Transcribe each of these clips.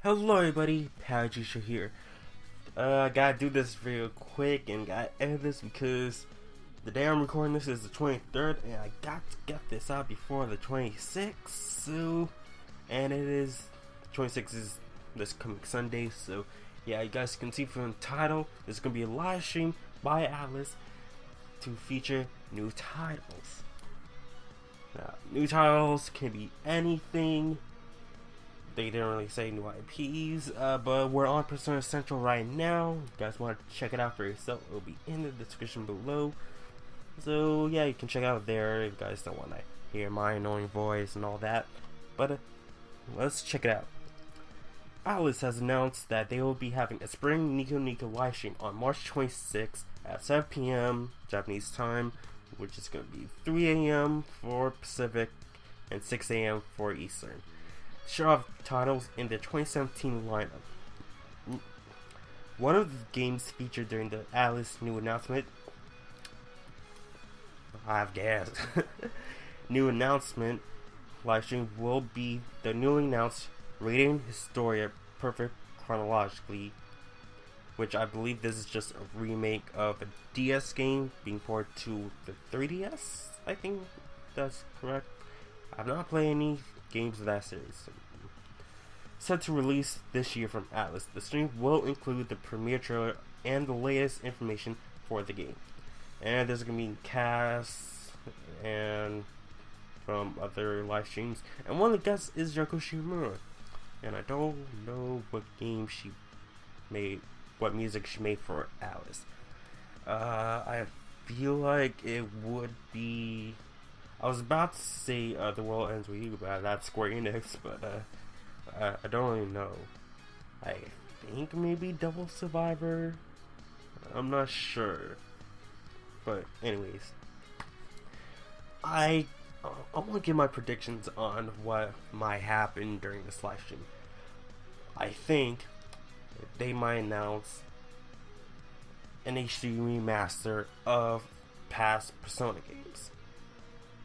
Hello everybody, Jusho here. I gotta do this real quick and gotta edit this because the day I'm recording this is the 23rd and I got to get this out before the 26th. And it is 26th is this coming Sunday, so yeah, you guys can see from the title, there's gonna be a live stream by Atlus to feature new titles. Now, new titles can be anything. They didn't really say new IPs, but we're on Persona Central right now. If you guys want to check it out for yourself, it'll be in the description below. So yeah, you can check out there if you guys don't want to hear my annoying voice and all that. But let's check it out. Atlus has announced that they will be having a Spring Nico Nico live stream on March 26th at 7 p.m. Japanese time, which is going to be 3 a.m. for Pacific and 6 a.m. for Eastern. Show off titles in the 2017 lineup. One of the games featured during the Atlus new announcement, I've guessed, new announcement livestream will be the newly announced Radiant Historia Perfect Chronologically, which I believe this is just a remake of a DS game being ported to the 3DS. I think that's correct. I've not played any games of that series. Set to release this year from Atlus, the stream will include the premiere trailer and the latest information for the game. And there's going to be casts and from other live streams. And one of the guests is Yoko Shimura. And I don't know what game she made, what music she made for Atlus. I feel like it would be... I was about to say The World Ends With You, but that's Square Enix, but I don't really know. I think maybe Double Survivor? I'm not sure. But anyways, I want to give my predictions on what might happen during this live stream. I think they might announce an HD remaster of past Persona games.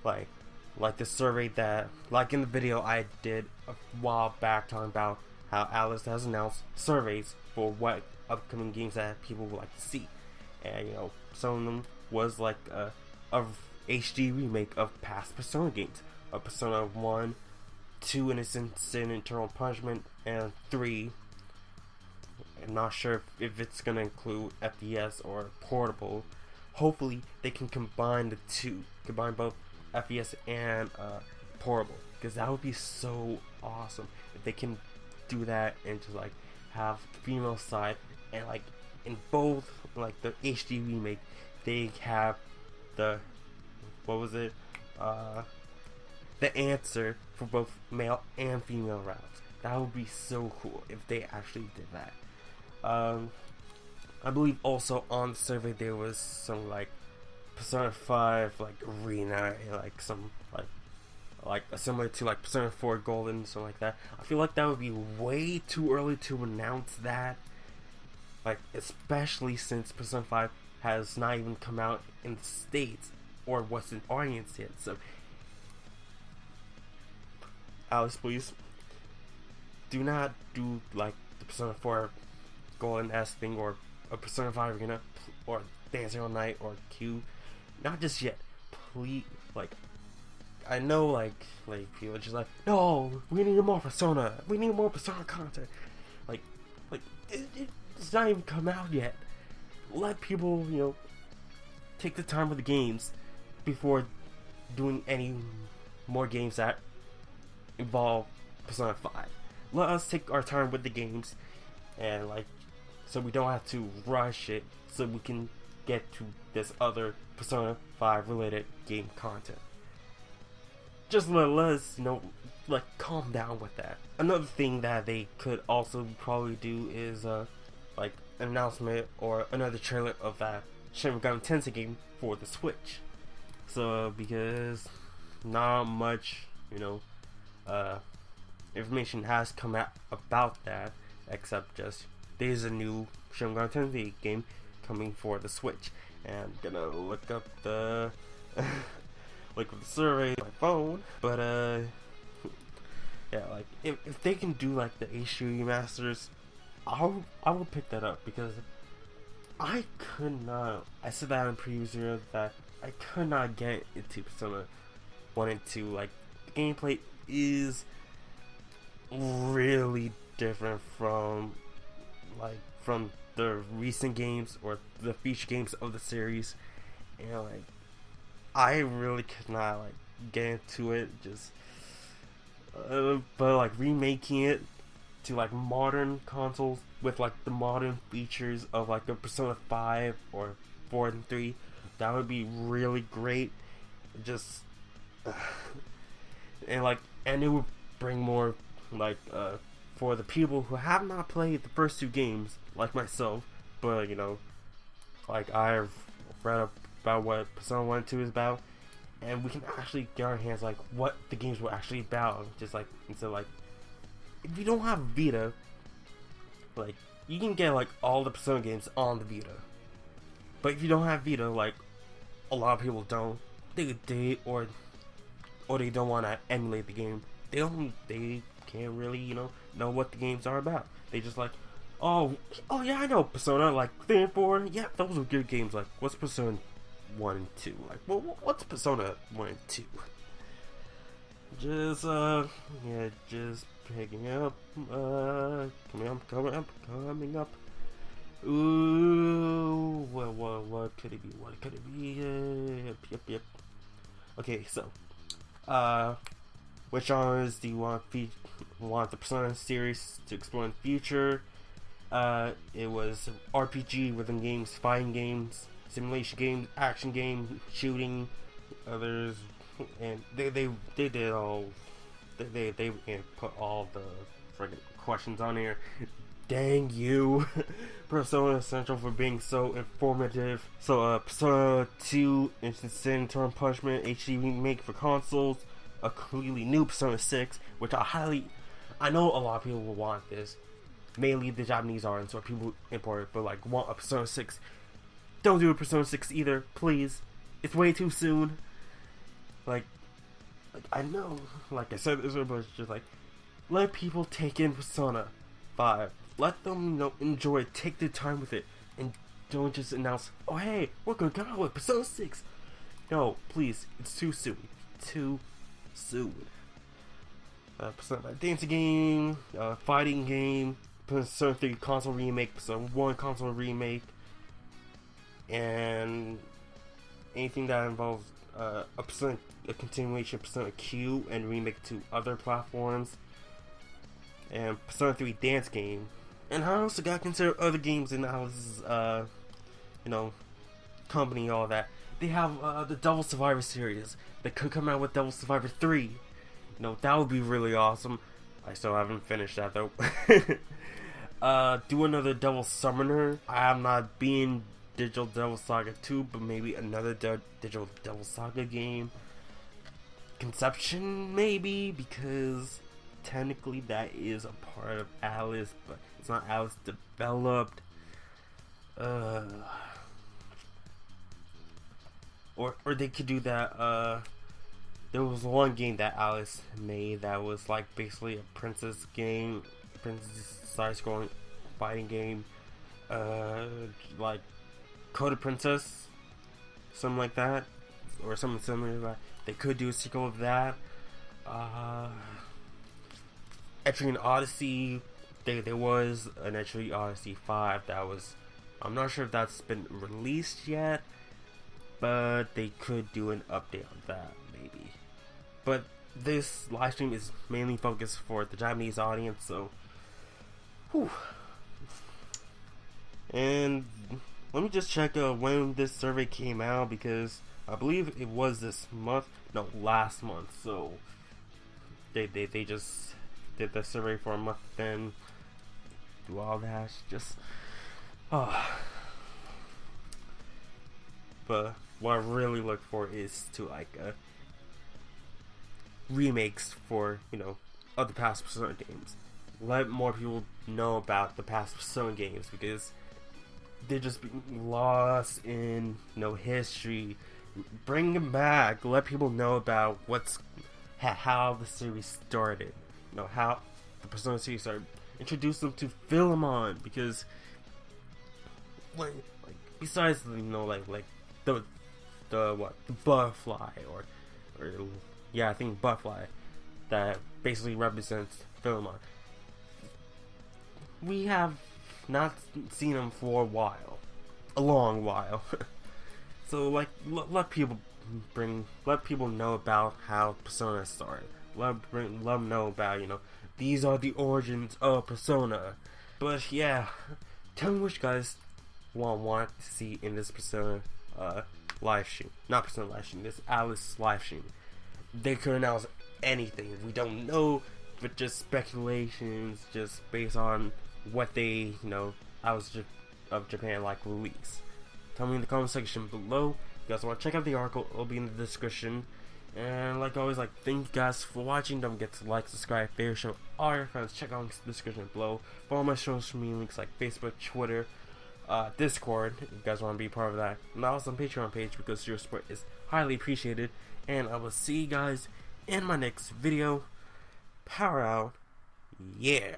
Like the survey that, like in the video I did a while back talking about how Atlus has announced surveys for what upcoming games that people would like to see. And you know, some of them was like a HD remake of past Persona games. Of Persona 1, 2 Innocent Sin Eternal Punishment, and 3. I'm not sure if it's going to include FPS or portable. Hopefully they can combine the two. Combine both FPS and portable, because that would be so awesome if they can do that and just like have the female side, and like in both, like the HD remake they have the, what was it, the answer for both male and female routes. That would be so cool if they actually did that. I believe also on the survey there was some like Persona 5 like arena, like some like similar to like Persona 4 Golden, something like that. I feel like that would be way too early to announce that, like especially since Persona 5 has not even come out in the States or Western audience yet. So Alice, please do not do like the Persona 4 Golden S thing or a Persona 5 arena or Dancing All Night or Q. Not just yet, please. Like, I know, like people are just like, no, we need more Persona. We need more Persona content. Like it's not even come out yet. Let people, you know, take the time with the games before doing any more games that involve Persona 5. Let us take our time with the games, and like, so we don't have to rush it, so we can get to this other Persona 5 related game content. Just let us, you know, like calm down with that. Another thing that they could also probably do is like an announcement or another trailer of that Shin Megami Tensei game for the Switch. So because not much, you know, information has come out about that, except just there's a new Shin Megami Tensei game coming for the Switch, and I'm gonna look up the survey on my phone. But Yeah, like if they can do like the HD remasters, I will pick that up because I could not. I said that in preview zero that I could not get into Persona 1 and 2. Like the gameplay is really different from the recent games or the feature games of the series, and like I really could not like get into it. Just but like remaking it to like modern consoles with like the modern features of like a Persona 5 or 4 and 3, that would be really great. Just and it would bring more like for the people who have not played the first two games like myself, but you know, like I've read up about what Persona 1 and 2 is about, and we can actually get our hands like what the games were actually about. Just like instead of like, if you don't have Vita, like you can get like all the Persona games on the Vita. But if you don't have Vita, like a lot of people don't, they or they don't want to emulate the game. They can't really know what the games are about. They just like, oh yeah, I know Persona like 3 and 4. Yeah, those are good games. Like what's Persona 1 and 2? Like what's Persona 1 and 2? Just just picking up, coming up. Ooh, what could it be? What could it be? Yep. Okay, so, which genres do you want the Persona series to explore in the future? It was RPG, rhythm games, fighting games, simulation games, action games, shooting, others, and they did all. They put all the friggin' questions on here. Dang you. Persona Central for being so informative. So Persona 2 Instant Sin Turn Punishment HD remake for consoles. A completely new Persona 6, which I know a lot of people will want this. Mainly the Japanese audience or people who import it, but like want a Persona 6. Don't do a Persona 6 either, please. It's way too soon. Like I know, like I said this earlier, but it's just like, let people take in Persona 5. Let them, enjoy it, take their time with it, and don't just announce, oh hey, we're gonna come out with Persona 6. No, please, it's too soon. Too soon. Persona dancing game, fighting game, Persona 3 console remake, Persona 1 console remake, and anything that involves a continuation of Persona Q and remake to other platforms, and Persona 3 dance game. And I also got to consider other games in Atlus, company, all that. They have the Devil Survivor series. They could come out with Devil Survivor 3. That would be really awesome. I still haven't finished that though. Do another Devil Summoner. I'm not being Digital Devil Saga 2, but maybe another Digital Devil Saga game. Conception, maybe, because technically that is a part of Atlus, but it's not Atlus developed. Or they could do that. There was one game that Atlus made that was like basically a princess game, princess side-scrolling fighting game, like Code of Princess, something like that, or something similar to that. They could do a sequel of that. Etrian Odyssey, there was an Etrian Odyssey 5 that was, I'm not sure if that's been released yet, but they could do an update on that, maybe. But this live stream is mainly focused for the Japanese audience, so, whew. And let me just check when this survey came out, because I believe it was this month, no, last month, so they just did the survey for a month, then do all that, just, but what I really look for is to like, remakes for, other past Persona games. Let more people know about the past Persona games, because they're just being lost in history. Bring them back. Let people know about how the series started. how the Persona series started. Introduce them to Philemon, because like besides the butterfly or yeah, I think butterfly that basically represents Philemon. We have not seen him for a long while. So like let people know about how Persona started. Let them know about, these are the origins of Persona. But yeah, tell me what you guys want to see in this Persona live stream. Not Persona live stream, this Atlus live stream. They could announce anything. We don't know, but just speculations, just based on what they, Atlus of Japan release. Tell me in the comment section below. If you guys want to check out the article, it'll be in the description. And like always, thank you guys for watching. Don't forget to like, subscribe, favorite show all your friends. Check out the description below for all my social media links like Facebook, Twitter, Discord, if you guys want to be part of that. And also on Patreon page, because your support is highly appreciated. And I will see you guys in my next video. Power out. Yeah.